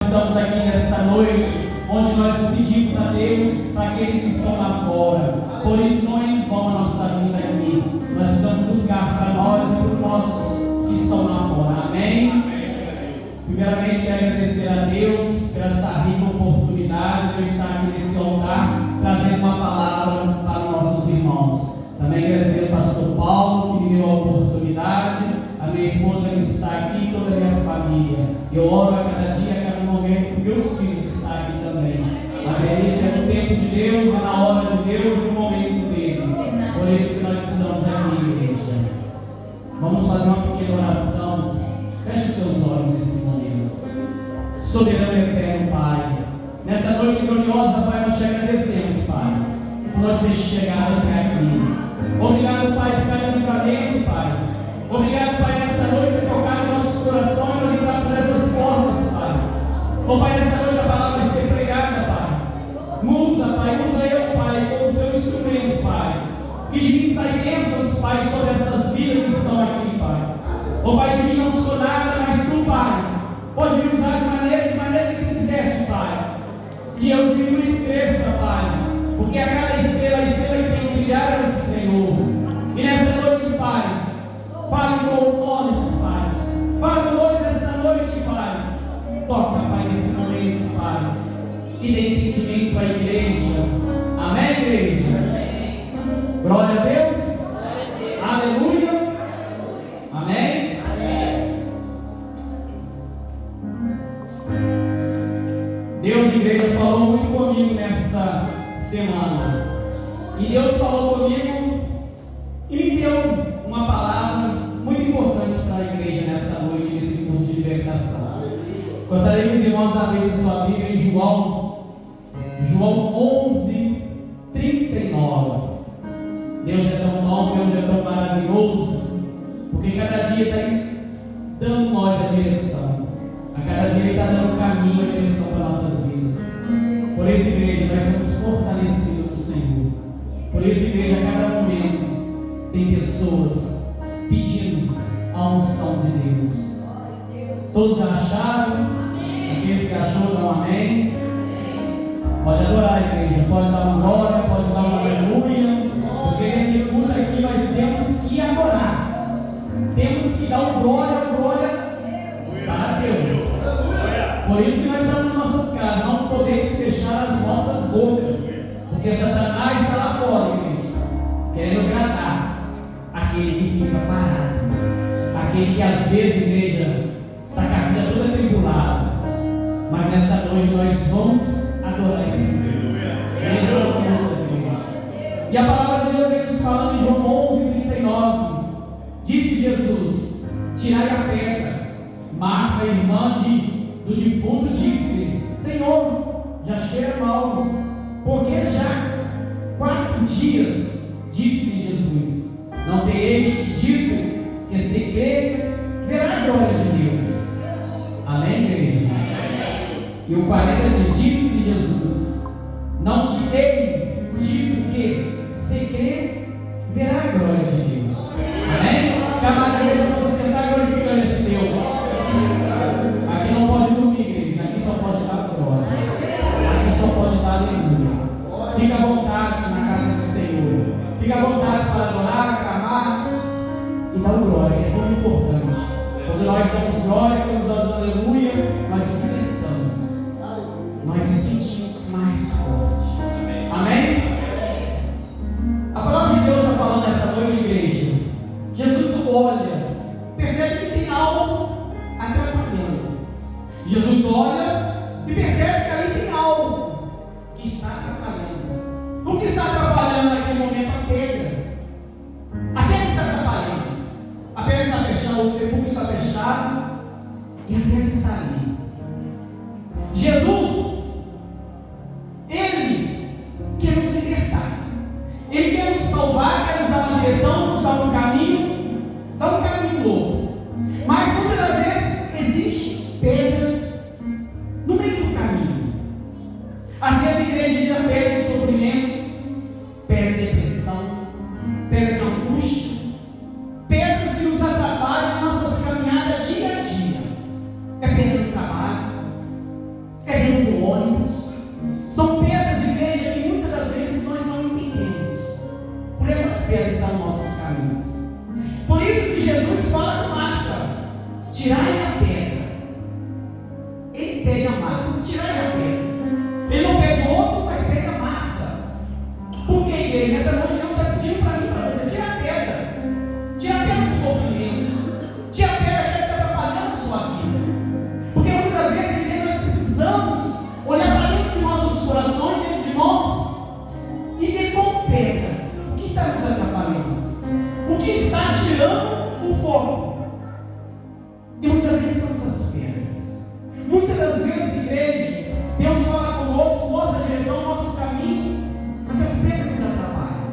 estamos aqui nessa noite, onde nós pedimos a Deus para aqueles que estão lá fora. Por isso não é em vão a nossa vida aqui. Nós precisamos buscar para nós e para os nossos que estão lá fora. Amém? Primeiramente, quero agradecer a Deus por essa rica oportunidade de eu estar aqui nesse altar, trazendo uma palavra para nossos irmãos. Também agradecer ao pastor Paulo, que me deu a oportunidade, a minha esposa que está aqui e toda a minha família. Eu oro a cada dia, a cada momento, que meus filhos estão aqui também. A delícia é no tempo de Deus, é na hora de Deus e no momento dele. Por isso que nós estamos aqui, igreja. Vamos fazer uma pequena oração. Feche os seus olhos nesse momento. Soberano e eterno Pai, nessa noite gloriosa, Pai, nós te agradecemos, Pai, por nós ter chegado até aqui. Obrigado, Pai, por cada livramento, Pai. Obrigado, Pai, nessa noite por tocar em nossos corações, nós entrar por essas portas, Pai. Pai, nessa noite a palavra vai ser pregada, Pai. Usa, Pai, usa eu, Pai, como seu instrumento, Pai. Que de mim sai bênçãos, Pai, sobre essas vidas que estão aqui, Pai. Pai, de mim não sou nada, mas tu, Pai, pode me usar de maneira que quiseste, Pai. Que eu diminua e cresça, Pai. Porque a cada estrela que tem que brilhar é o Senhor. E nessa noite, Pai, fale com nomes, Pai. Fale hoje nessa noite, Pai. Toca, Pai, nesse momento, Pai. E dê entendimento à igreja. Amém, igreja? Amém. Glória a Deus. Aleluia. Amém. Deus, igreja, falou muito comigo nessa semana. E Deus falou comigo e me deu uma palavra muito importante para a igreja nessa noite, nesse culto de libertação. Gostaria que os irmãos abrissem sua Bíblia em João 11, 39. Deus é tão bom, Deus é tão maravilhoso, porque cada dia está dando nós a direção. A cada dia Ele está dando caminho, a direção para nossas vidas. Por isso, igreja, nós somos fortalecidos do Senhor. Por isso, igreja, a cada momento tem pessoas pedindo a unção de Deus. Todos acharam? Aqueles que achou, dão amém. Pode adorar, igreja, pode dar uma glória, pode dar uma aleluia, porque nesse culto aqui nós temos que adorar. Temos que dar um glória para Deus. Por isso que nós estamos em nossas casas, não podemos fechar as nossas bocas, porque Satanás está lá fora, igreja, querendo agradar aquele que fica parado, aquele que às vezes, igreja, está com a vida toda tribulada. Mas nessa noite nós vamos adorar esse Deus. E a palavra de Deus vem nos falando em João 11, 39. Disse Jesus: tirai a pedra. Marta, irmã do defunto, disse-lhe: Senhor, já cheira mal, porque já 4 dias. Disse-lhe Jesus: não tereis dito que se crê, verá a glória de Deus. Amém, igreja? E o 40 disse-lhe Jesus: não te dei dito que se crê, verá a glória de Deus. Amém? Cada vez que você está glorificando esse Deus. Aqui não pode dormir, igreja. Aqui só pode dar glória. Aqui só pode dar aleluia. Fica à vontade na casa do Senhor. Fica à vontade para adorar, clamar e dar glória, que é tão importante. Quando nós damos glória, quando nós damos aleluia, nós se libertamos. Nós se sentimos mais fortes. Amém? A palavra de Deus está falando nessa noite, igreja. Jesus olha, percebe que tem algo atrapalhando. Jesus olha e percebe que ali tem algo que está atrapalhando. O que está atrapalhando naquele momento? A pedra. A pedra está atrapalhando. A pedra está fechada, o sepulcro está fechado e a pedra está ali. Jesus, Ele quer nos libertar. Ele quer nos salvar, quer nos dar uma direção, nos dar um caminho, dar um caminho novo. Mas muitas das vezes existem pedras no meio do caminho. Às vezes a igreja tira pedras é dentro do ônibus. São pedras, igreja, que muitas das vezes nós não entendemos. Por essas pedras estão nos nossos caminhos. Por isso que Jesus fala com Marta: tirai a pedra. Ele pede a Marta: tirai a pedra. Ele não pede outro, mas pede a Marta. Por que, igreja? Nessa noite Deus está pedindo para mim e para você: tira a pedra. Tira a pedra do sofrimento. Tira a pedra que está atrapalhando a sua vida. Porque muitas das vezes, igreja, nós precisamos olhar para dentro de nossos corações, dentro de nós, e ver com pedra o que está nos atrapalhando, o que está tirando o foco. E muitas vezes são essas pedras. Muitas das vezes, igreja, Deus fala conosco, nossa direção, nosso caminho, mas as pedras nos atrapalham.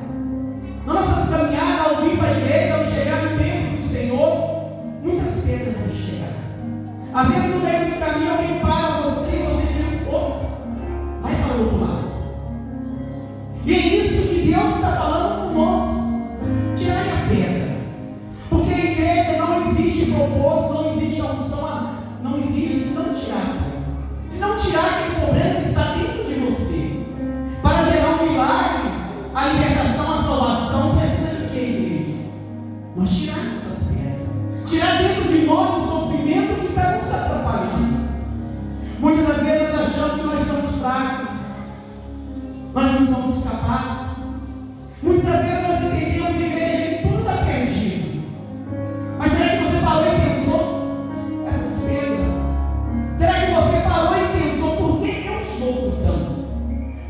Na nossa caminhada, ao vir para a igreja, ao chegar no templo do Senhor, muitas pedras vão chegar. Às vezes, no meio do caminho, alguém para você e você diz: opa, vai para o outro lado. E é isso que Deus está falando com nós: tirai a pedra. Porque a igreja não existe propósito, não existe a unção, não existe se não tirar a pedra. Se não tirar aquele problema que está dentro de você, para gerar um milagre, a libertação, a salvação, precisa de quê, igreja? Nós tirarmos as pedras. Tirar dentro de nós o sofrimento que está nos atrapalhando. Muitas das vezes nós achamos que nós somos fracos, nós não somos capazes. Muitas das vezes nós entendemos, igreja, que tudo está perdido. Mas será que você parou e pensou essas pedras? Será que você parou e pensou: por que eu sofro tanto?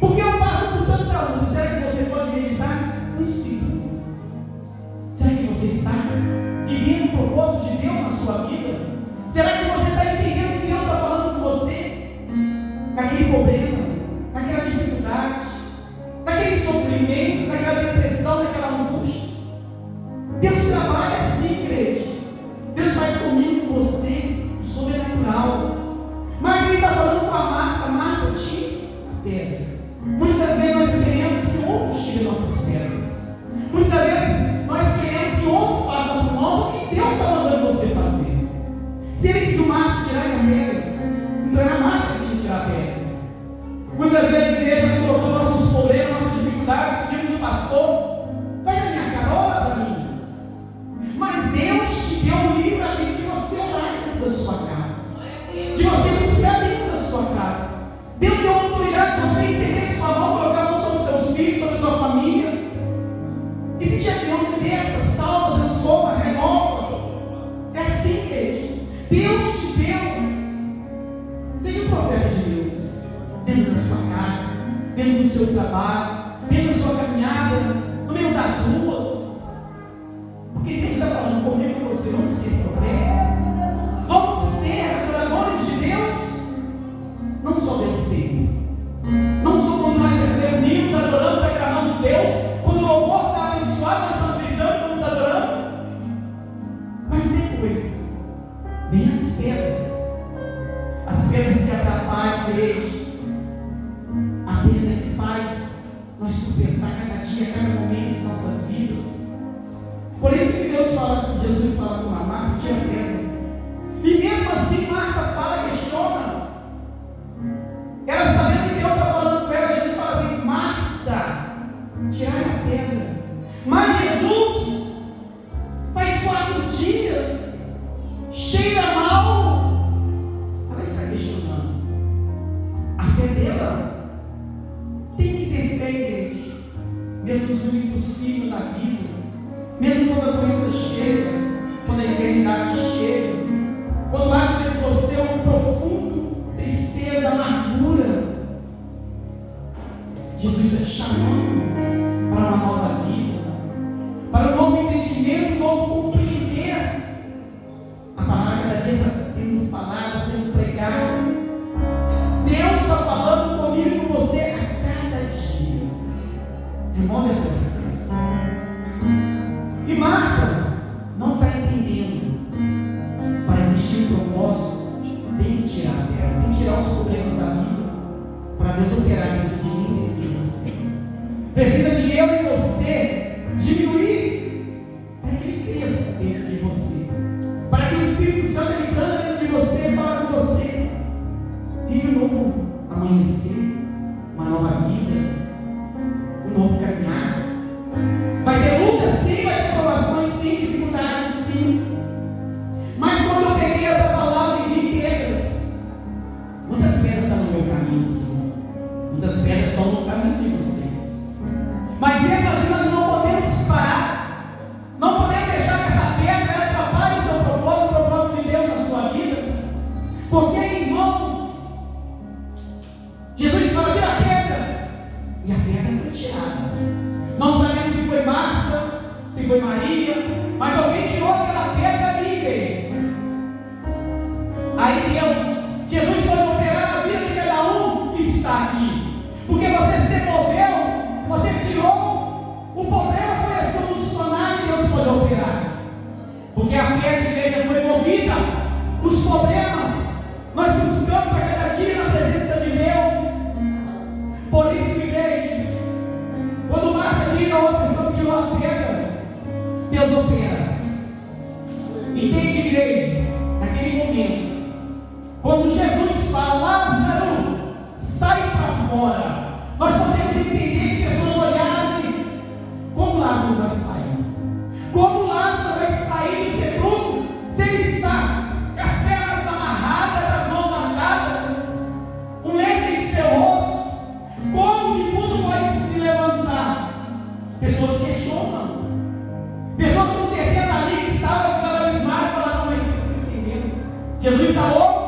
Por que eu passo por tanta luta? Será que você pode meditar um segundo? Será que você está vivendo o propósito de Deus na sua vida? Será que você está entendendo o que Deus está falando com você? Naquele problema, naquela dificuldade, naquele sofrimento, naquela depressão, naquela angústia. Deus trabalha assim, igreja. Deus faz comigo, com você, o sobrenatural. Mas Ele está falando com a Marta: Marta, tira a pedra. Muitas vezes nós queremos que outros tirem nossas pedras. Muitas vezes nós queremos que outros façam por nós o que Deus está mandando você fazer. Se Ele pediu Marta tirar a pedra, então era Marta que tinha que tirar a pedra. Muitas vezes, igreja, nós colocamos nossos problemas, nossas dificuldades, pedimos ao pastor: vai na minha cara, ora para mim. Mas Deus te deu um livro de você orar dentro da sua casa, de você buscar dentro da sua casa. Deus deu a autoridade de você estender sua mão, colocar a mão sobre os seus filhos, sobre a sua família, e pedir a Deus: liberta, salva, transforma, renova. É assim, igreja. Deus te deu. Seja um profeta de Deus dentro da sua casa, dentro do seu trabalho, dentro da sua caminhada, no meio das ruas. Porque Deus está falando comigo e com você: vamos ser profetas, vamos ser adoradores de Deus, não só dentro do templo, não só quando nós reunimos, adoramos, aclamando Deus, quando o louvor está abençoado, nós estamos gritando, estamos adorando, mas depois vem as pedras que atrapalham a igreja, a pedra que faz nós tropeçar cada dia, cada momento de nossas vidas. Por isso que Jesus fala com a Marta: tira a pedra. E mesmo assim Marta fala, questiona. Ela sabendo que Deus está falando com ela, Jesus fala assim: Marta, tirar a pedra. Mas Jesus faz 4 dias, cheira mal. Ela está questionando. A fé dela tem que ter fé, igreja. Mesmo nos impossíveis da vida, mesmo quando a doença chega, quando a enfermidade chega, quando bate dentro de você um profundo tristeza, amargura, Jesus está chamando para uma nova vida, para um novo entendimento, um novo compreender. A palavra cada dia está sendo falada, sendo pregada. Deus está falando comigo e com você a cada dia. Remove as suas crenças. E Marta não está entendendo. Para existir um propósito, tem que tirar a terra, tem que tirar os problemas da vida, para Deus operar dentro de mim e dentro de você. Precisa de eu e você diminuir para que Ele cresça dentro de você, para que o Espírito Santo ele plane dentro de você, fala com você, vive um novo novo amanhecer, uma nova vida, um novo caminhar. Vai ter luta sim, vai ter provações sim, dificuldades sim. Mas quando eu peguei essa palavra e vi pedras, muitas pedras estão no meu caminho, sim. Muitas pedras estão no caminho de vocês. Mas mesmo assim nós não podemos parar. Não podemos deixar que essa pedra atrapalhe o seu propósito, o propósito de Deus na sua vida. Porque, irmãos, Jesus fala: tira a pedra. E a pedra foi tirada. Não sabemos se foi Marta, se foi Maria, mas alguém tirou aquela pedra ali, igreja. Aí Jesus pode operar na vida de cada um que está aqui. Porque você se moveu, você tirou, o problema foi solucionado e Deus pode operar. Porque a pedra, igreja, foi movida. Os problemas, nós buscamos a cada dia na presença de Deus. Por isso, igreja, quando Marta tira, outra pessoa tirou a pedra, Deus opera. Entende, igreja? Naquele momento, quando Jesus fala: Lázaro, sai para fora, nós podemos entender que pessoas olharam assim: como Lázaro vai sair? Como Lázaro vai sair do sepulcro se ele está com as pernas amarradas, as mãos atadas, um lenço em seu rosto? Como o defunto pode se levantar? Pessoas questionam. Pessoas com certeza ali que estavam cada vez mais falando: não estou entendendo. Jesus está louco?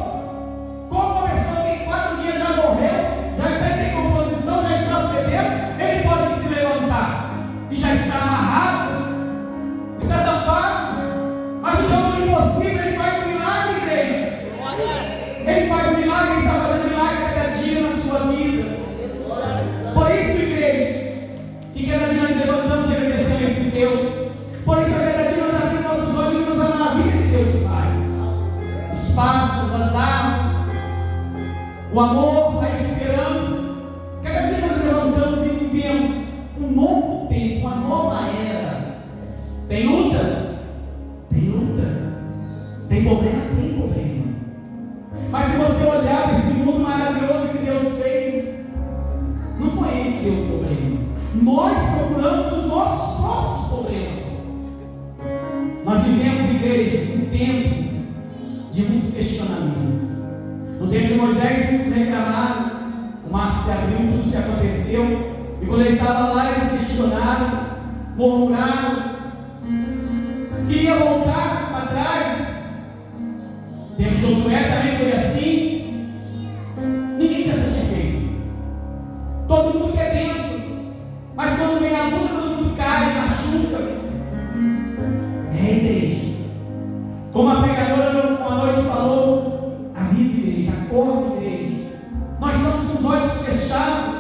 Como uma pessoa que em 4 dias já morreu, já está em decomposição, já está bebendo, ele pode se levantar e já está amarrado, está tampado. Mas o Deus do impossível, ele faz um milagre, igreja. Ele faz um milagre, ele está fazendo milagre a cada dia na sua vida. Por isso, igreja, que cada dia nós levantamos e agradecemos a esse Deus. Por isso, a cada dia nós abrimos nossos olhos e vemos a maravilha que Deus faz. Os pássaros, as árvores, o amor, a esperança. Cada dia nós levantamos e vivemos um novo tempo, uma nova era. Tem luta? Tem luta. Tem problema? Tem problema. Mas se você olhar para esse mundo maravilhoso que Deus fez, não foi Ele que deu o problema. Nós procuramos os nossos próprios problemas. Nós vivemos, igreja, um tempo de muito questionamento. No tempo de Moisés, muitos reclamaram, o mar se abriu, tudo se aconteceu, e quando ele estava lá, eles questionaram, murmuraram, queriam voltar para trás. O tempo de Josué também foi assim. Ninguém quer ser feito. Todo mundo quer bênção, mas quando vem a luta, todo mundo cai, machuca. É, igreja. Como a pregadora uma noite falou: aviva, igreja, acorda, igreja. Nós estamos com os olhos fechados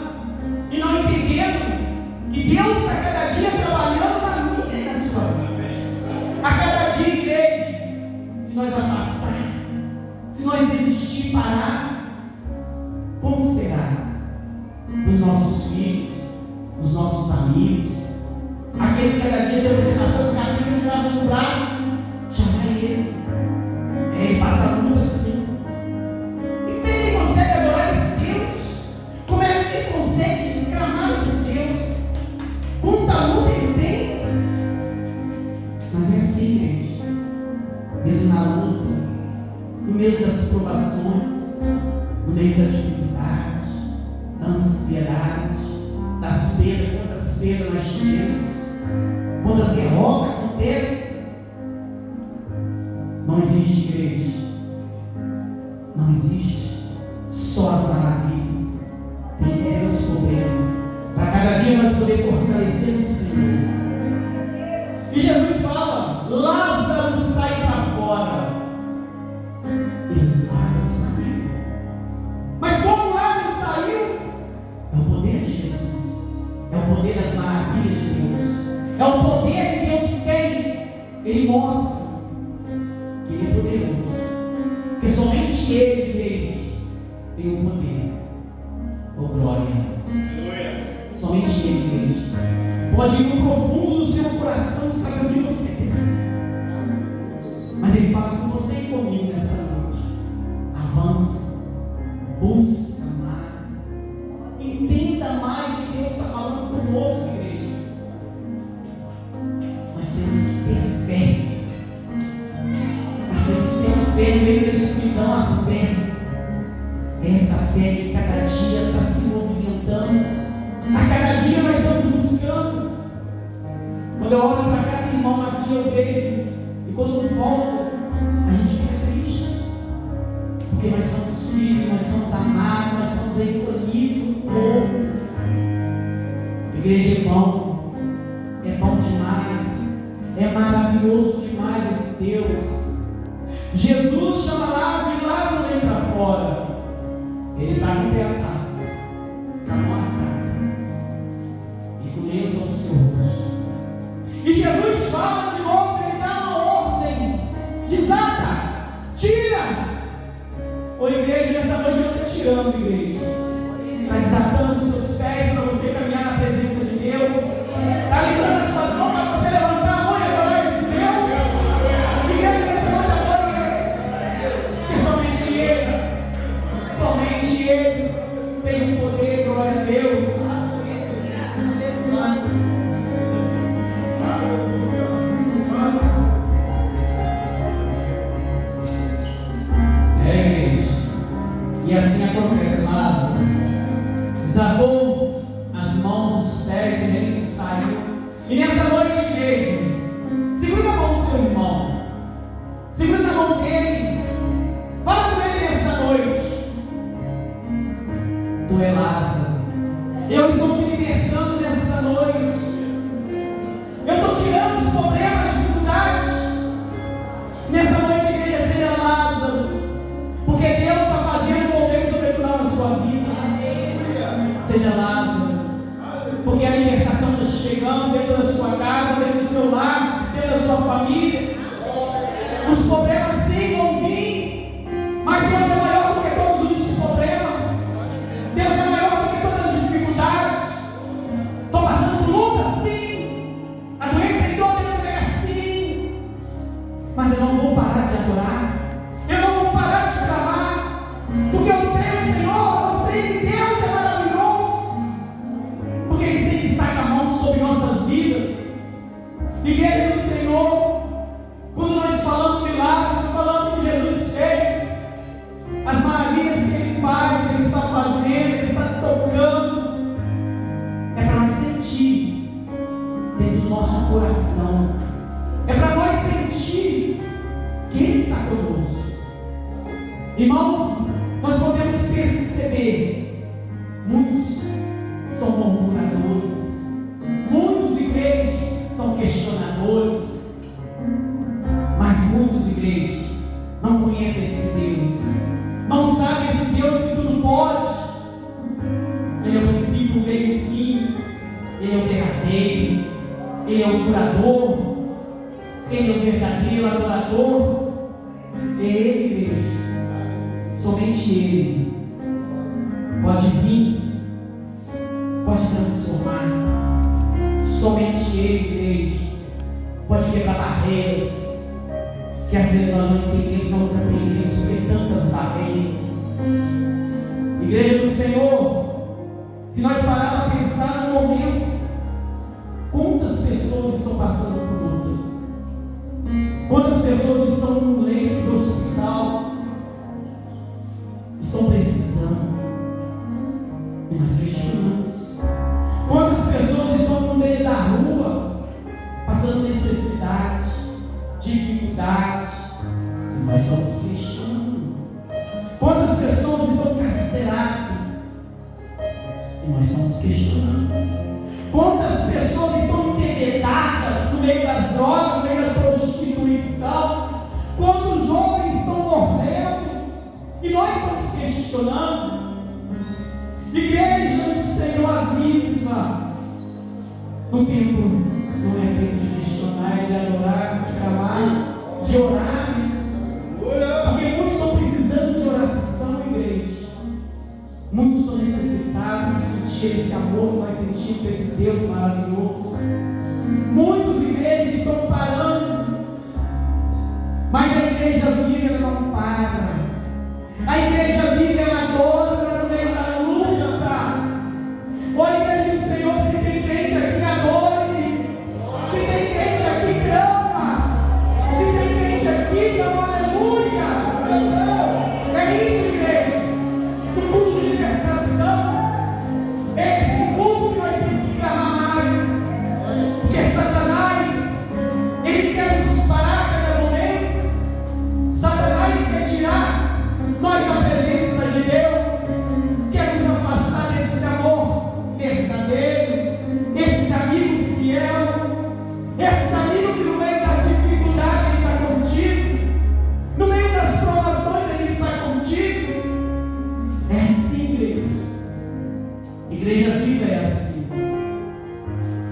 e não entendendo que Deus está cada dia trabalhando na minha e na sua vida. A cada dia, igreja, se nós afastarmos, se nós desistir, parar, como será? Os nossos filhos, os nossos amigos, aquele que cada dia deve ser passando caminho de nosso braço, chama ele. Ele passa a luta assim. E como ele consegue adorar esse Deus? Como é que ele consegue clamar esse Deus? Quanta luta ele tem? Mas é assim, gente. Mesmo na luta, no meio das provações, no meio da dificuldade, da ansiedade, das perdas, quantas perdas nós tivemos, quantas derrotas acontecem. Não existe, igreja. Não existe só as maravilhas. Tem que ter os problemas, para cada dia nós poder fortalecer o Senhor. E Jesus fala: Lázaro, sai para fora. Eles Lázaro saiu. Mas como Lázaro saiu? É o poder de Jesus. É o poder das maravilhas de Deus. É o poder que Deus tem. Ele mostra que Ele é poderoso. Porque somente Ele, igreja, tem o poder. Oh, glória. Somente Ele, igreja, pode ir no profundo do seu coração e saber o que você precisa. Mas Ele fala com você e comigo nessa noite. Avança, busca, essa fé que cada dia está se movimentando, a cada dia nós estamos buscando. Quando eu olho para cada irmão aqui, eu vejo, e quando eu volto, a gente fica triste, porque nós somos filhos, nós somos amados, nós somos recolhidos do povo. Igreja é bom demais, é maravilhoso demais esse Deus. Jesus chama Lázaro e Lázaro vem para fora. Ele está com o pé atado, com a mão atada, e começa o seu rosto. E Jesus fala de novo, ele dá uma ordem: desata, tira. Ô igreja, nessa noite eu estou tirando, igreja. Está desatando os seus pés para você caminhar na presença de Deus. Está livrando as suas mãos para você levantar a mão e adorar esse Deus. Igreja, nessa noite agora, que somente Ele tem o poder, glória a Deus. E assim acontece, Lázaro desatou as mãos, os pés, o lenço saiu. E nessa noite, igreja, segura a mão do seu irmão, segura na mão dele, fala com ele nessa noite: tu é Lázaro, eu estou te libertando nessa noite, eu estou tirando os problemas, as dificuldades. Nessa noite, igreja, seja Lázaro, porque Deus está fazendo um mover sobrenatural na sua vida. Seja Lázaro, porque a libertação está chegando dentro da sua casa, dentro do seu lar, dentro da sua família. Os problemas sim vão vir, mas Deus é maior do que todos os problemas. Deus é maior do que todas as dificuldades. Estou passando por luta sim, a doença em toda a lugar sim, mas eu não vou parar de adorar, eu não vou parar de clamar, porque eu sei o Senhor, eu sei que Deus é maravilhoso, porque Ele sempre está com a mão sobre nossas vidas. Igreja do Senhor, quando nós falamos de Lázaro, falamos do que Jesus fez, as maravilhas que Ele faz, Ele está fazendo, Ele está tocando, é para nós sentir dentro do nosso coração, é para nós sentir que Ele está conosco. Irmãos, nós podemos perceber, muitos são murmuradores, muitos igrejas são questionadores, mas muitos igrejas não conhecem esse Deus, não sabem esse Deus que tudo pode. Ele é o princípio, o meio e o fim, Ele é o derradeiro, Ele é o curador, Ele é o verdadeiro adorador. É Ele, igreja. Somente Ele pode vir, pode transformar. Somente Ele, igreja, pode quebrar barreiras que às vezes nós não entendemos, não compreendemos, porque tantas barreiras. Igreja do Senhor, se nós pararmos a pensar no momento, quantas pessoas estão passando por lutas? Quantas pessoas estão no leito de hospital? Estão precisando, e nós questionamos. Quantas pessoas estão no meio da rua, passando necessidade, dificuldade, e nós estamos questionando. Quantas pessoas estão encarceradas, e nós estamos questionando. Quantas pessoas estão embebedadas no meio das drogas, no meio da prostituição? Quantos jovens estão morrendo? E nós estamos questionando. Igreja do Senhor viva. No tempo não é tempo de questionar, de adorar, de clamar, de orar. Porque muitos estão precisando de oração, igreja. Muitos estão necessitados de sentir esse amor que nós sentimos com esse Deus maravilhoso. Muitos igrejas estão parando, mas a igreja viva ela não para. A igreja viva ela adora no meio da luta. Ô igreja do Senhor, se tem crente aqui, adore. Se tem crente aqui, clama. Se tem crente aqui, dá uma aleluia. É isso, igreja.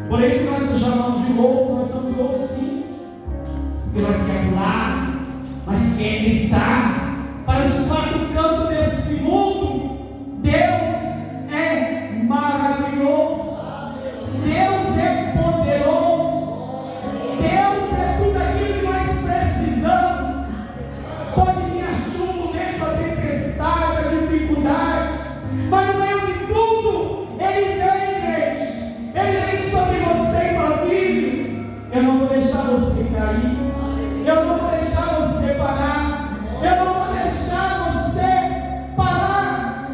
Por isso que nós nos chamamos de louco, nós somos loucos sim. Porque nós queremos pular, nós queremos gritar para os quatro cantos desse mundo. Deus é maravilhoso, Deus é poderoso, Deus é tudo aquilo que nós precisamos. Pode vir a chuva, o vento, a tempestade, a dificuldade, mas no meio de tudo, Ele vem, igreja. Ele vem sobre você, família. Eu não vou deixar você cair, eu não vou deixar você parar, eu não vou deixar você parar,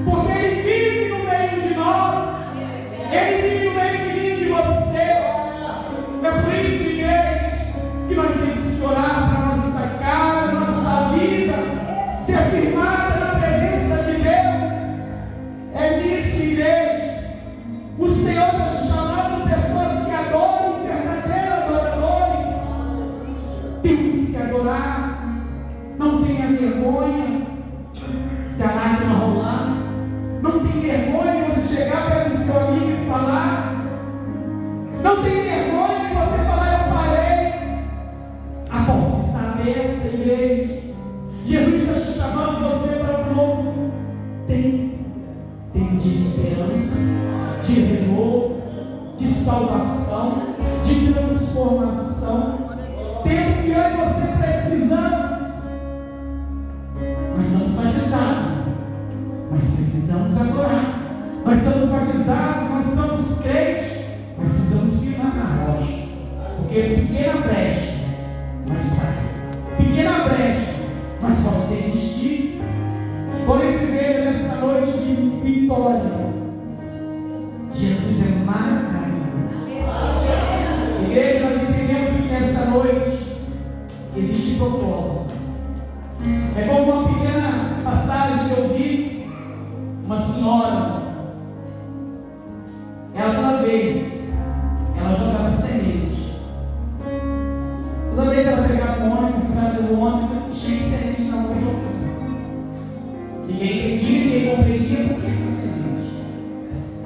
porque Ele vive no meio de nós, Ele vive no meio de mim e de você. É por isso, igreja, que nós temos que orar para a nossa casa, nossa vida, ser firmada na presença de Deus. É nisso, igreja. O Senhor está chamando pessoas que adoram, verdadeiros adoradores. Temos que adorar. Não tenha vergonha se a lágrima rolar. Não tem vergonha de você chegar perto do seu amigo e falar. Não tem vergonha de você falar: eu parei. A porta está aberta, igreja. Jesus está te chamando você para um novo tempo de esperança, de renovo, de salvação, de transformação. Tempo que eu e você precisamos. Nós somos batizados, mas precisamos adorar. Nós somos batizados, nós somos crentes, mas precisamos firmar na rocha, porque pequena brecha nós saímos, pequena brecha nós podemos desistir. Por isso, veja nessa noite de vitória, Jesus é maravilhoso. Igreja, nós entendemos que nessa noite existe propósito. É como uma pequena passagem que eu vi, uma senhora, ela toda vez, ela jogava semente. Toda vez ela pegava um ônibus, entrava no ônibus, cheio de semente na mão jogando. Ninguém entendia, ninguém compreendia por que essa semente.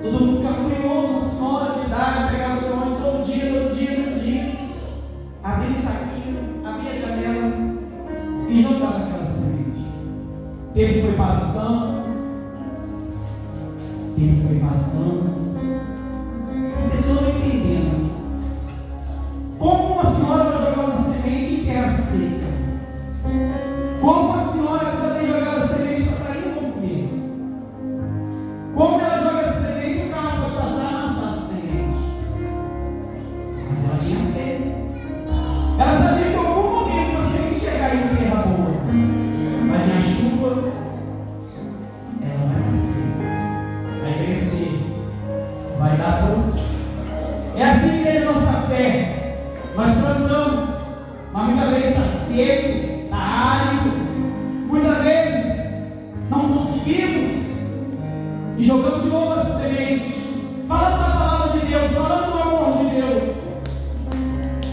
Todo mundo ficava curioso, uma senhora de idade, pegava o seu ônibus todo dia, abria o saquinho, abria a janela e jogava aquela semente. O tempo foi passando, a pessoa não entendendo como uma senhora vai jogar uma semente em terra seca, como uma senhora pode jogar a semente para sair do comer, como ela joga a semente, o carro pode passar a amassar a semente. Mas ela tinha fé, ela sabia que em algum momento uma semente chegar em terra boa, vai vir a chuva, ela vai nascer, vai crescer, vai dar fruto. É assim que é a nossa fé. Nós plantamos, mas muitas vezes está seco, está árido, muitas vezes não conseguimos e jogamos de novo essa semente, falando da palavra de Deus, falando do amor de Deus,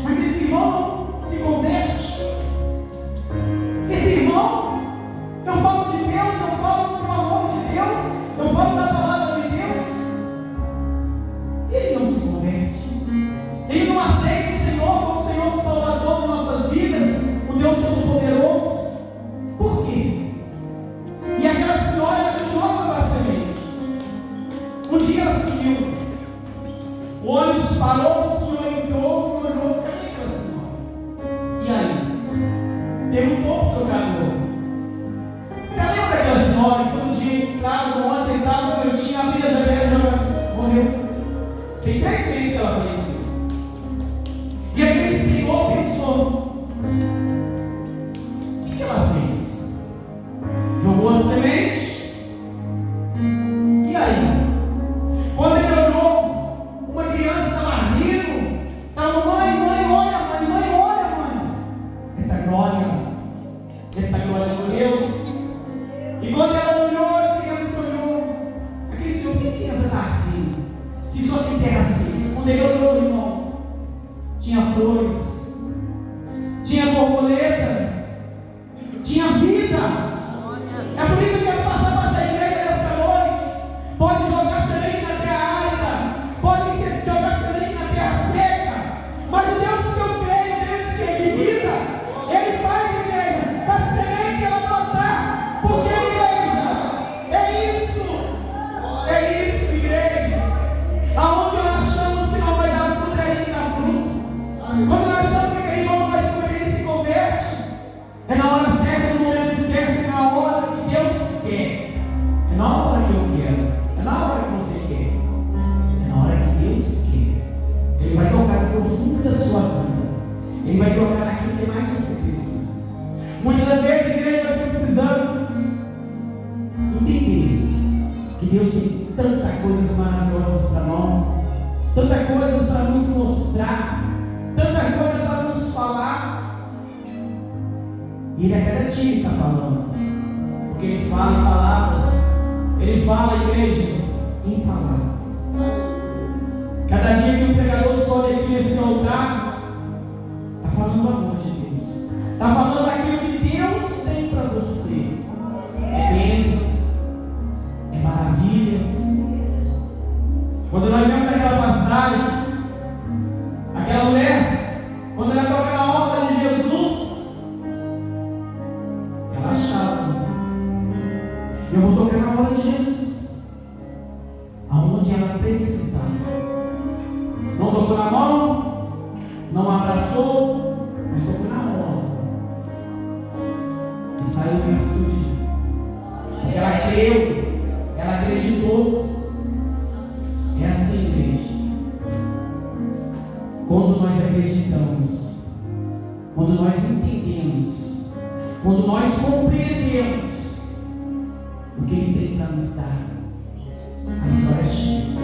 mas esse irmão se converte. Esse irmão, eu falo de Deus, eu falo do amor de Deus, eu falo da palavra de Deus, e ele não se converte. Ele não aceita o Senhor como Senhor Salvador de nossas vidas, o Deus Todo-Poderoso. Por quê? E aquela senhora continuou com aquela semente. Um dia ela sumiu. O ônibus parou, o senhor entrou e olhou: cadê aquela senhora? E aí? Perguntou para o trocador: você lembra daquela senhora que todo dia entrava no ônibus, sentava no cantinho, abria a janela e morreu? Tem 3 meses que ela faleceu. E aquele senhor pensou: o que ela fez? Jogou a semente. E aí? Quando ele olhou, uma criança estava rindo, estava: mãe, olha, mãe. Eita glória de Deus. E quando ela olhou, a criança olhou. Aquele senhor: por que a criança está rindo? Se só tem terra seca. Quando ele olhou, irmãos, tinha flores na hora que eu quero, é na hora que você quer, é na hora que Deus quer. Ele vai tocar no profundo da sua vida, Ele vai tocar naquilo que mais você precisa. Muitas das vezes, igreja, nós estamos precisando entender que Deus tem tantas coisas maravilhosas para nós, tanta coisa para nos mostrar, tanta coisa para nos falar. E Ele a cada dia está falando, porque Ele fala em palavras, Ele fala, igreja, em palavras. Cada dia que o pregador sobe aqui nesse altar, está falando do amor de Deus, está falando daquilo que Deus tem para você. É bênçãos, é maravilhas. Quando nós vemos aquela passagem, aquela mulher, quando ela toca na obra de Jesus, ela achava: eu vou tocar na obra de Jesus, aonde ela precisava. Não tocou na mão, não abraçou, mas tocou na obra. E saiu em virtude, porque ela creu, ela acreditou. É assim, igreja. Quando nós acreditamos, quando nós entendemos, quando nós compreendemos o que Ele tem para nos dar, a vitória chega.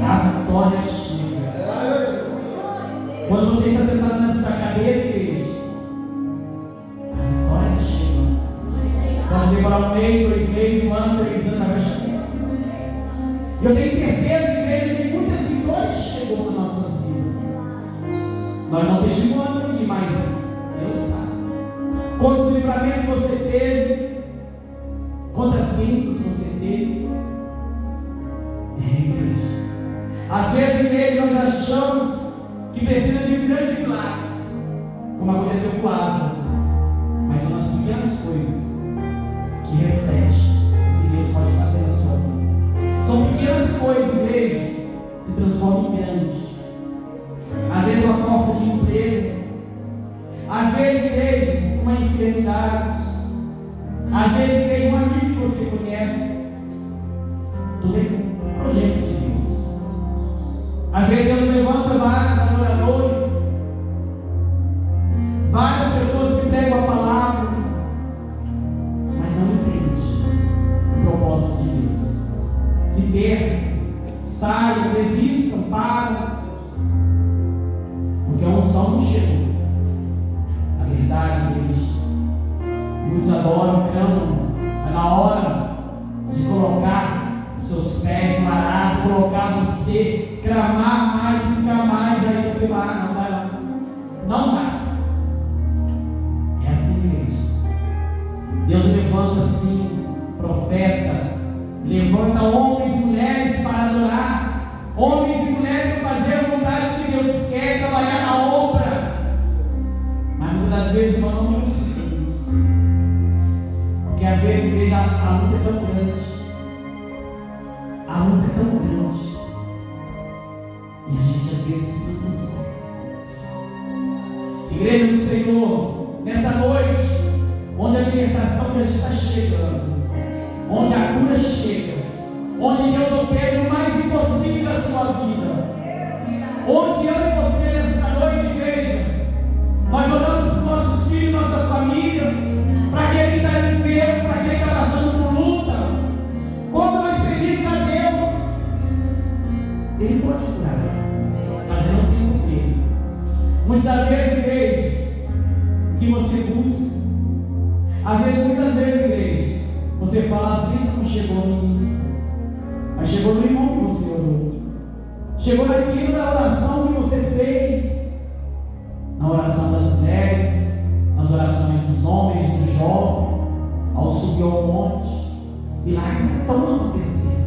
A vitória chega. Quando você está sentado nessa cadeira, igreja, a vitória chega. Pode demorar 1 mês, 2 meses, 1 ano, 3 anos, vai chegar. Eu tenho certeza, igreja, que muitas vitórias chegou nas nossas vidas. Nós não testemunhamos aqui, mas Deus sabe. Quantos livramentos você teve, quantas bênçãos você teve. É, igreja. Às vezes, igreja, nós achamos que precisa de um grande milagre, como aconteceu com Lázaro. Mas são as pequenas coisas que refletem o que Deus pode fazer na sua vida. São pequenas coisas, igreja, se transformam em grandes. Às vezes uma porta de emprego, às vezes, igreja, uma enfermidade, às vezes, igreja, um amigo que você conhece. Tudo é um projeto de Deus. Às vezes Deus levanta vários adoradores, várias pessoas que pregam a palavra, mas não entendem o propósito de Deus. Se perdem, saiam, desistam, param, porque a unção não chegou. A verdade, igreja, muitos adoram, clamam, é na hora de colocar os seus pés no arado, colocar você, clamar mais, buscar mais, aí você vai, não vai lá, não vai. É assim, igreja. Deus levanta assim, profeta, levanta homens e mulheres para adorar, homens e mulheres para fazer a vontade que Deus quer, trabalhar na obra. Mas muitas das vezes, irmão, não conseguimos, porque às vezes, igreja, a luta é tão grande, a luta é tão grande, e a gente às vezes não consegue. Igreja do Senhor, nessa noite, onde a libertação já está chegando, onde a cura chega, onde Deus opera o mais impossível da sua vida, onde eu e você nessa noite, igreja, nós olhamos para os nossos filhos, nossa família, para aquele que está enfermo, para aquele que está passando por luta. Quando nós pedimos a Deus, Ele pode curar, mas eu não tenho poder. Muitas vezes, igreja, o que você busca, às vezes, muitas vezes, igreja, você fala, às vezes não chegou em mim, mas chegou no irmão que você orou, chegou naquilo da oração que você fez, na oração das mulheres, nas orações dos homens, dos jovens, ao subir ao monte. Milagres estão acontecendo.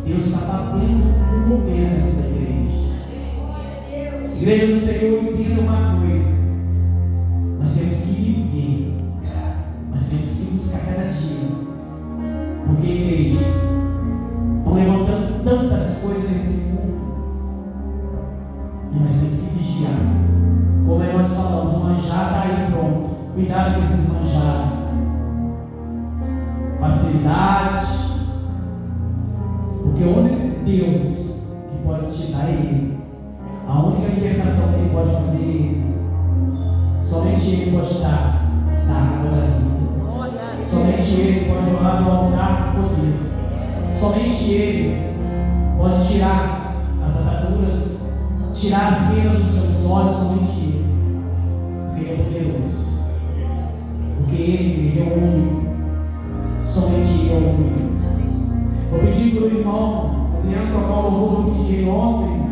Deus está fazendo um governo nessa igreja. Igreja do Senhor, entenda uma coisa: nós temos que viver, nós temos que buscar cada dia, porque, igreja, estão levantando tantas coisas nesse mundo, e nós temos que vigiar. Como nós falamos, o manjar está aí pronto. Cuidado com esses manjares. Facilidade, Porque o único Deus que pode te dar é Ele. A única libertação que Ele pode fazer é Ele. Somente Ele pode dar da água da vida. Somente Ele pode jogar do altar do poder. Somente Ele pode tirar as ataduras, tirar as penas dos seus olhos. Somente Ele. Porque Ele é poderoso. Porque Ele é o único. Somente Ele é o único. Vou pedir para o irmão Adriano tocar o louvor que eu pedi ontem,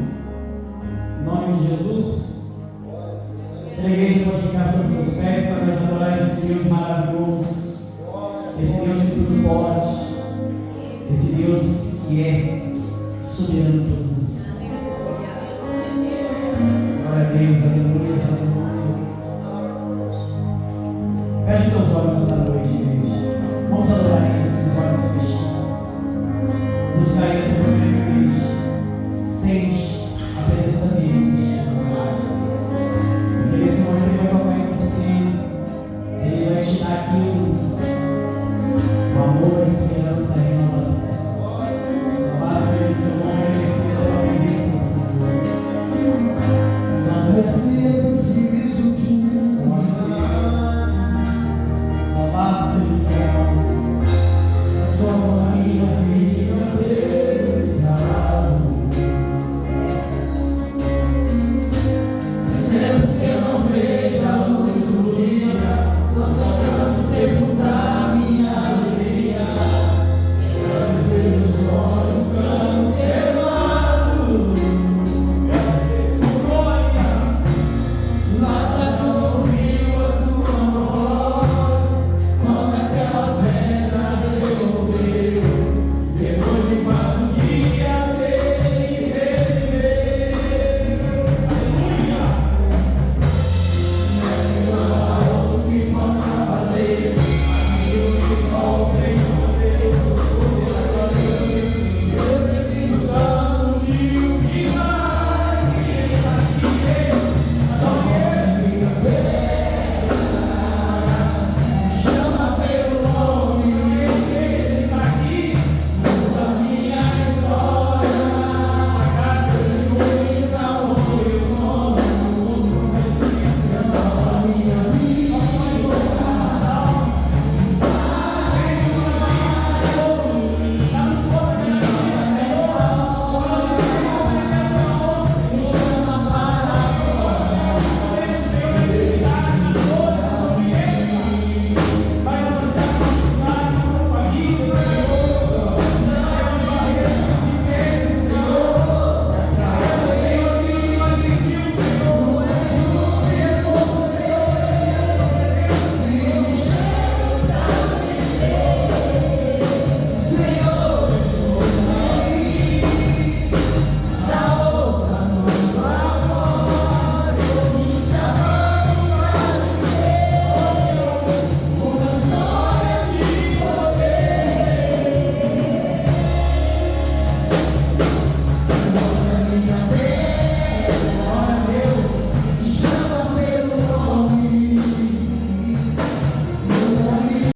em nome de Jesus. A igreja pode ficar sobre seus pés para nós adorar esse Deus maravilhoso, esse Deus que tudo pode, esse Deus que é soberano de todas as coisas. Glória a Deus,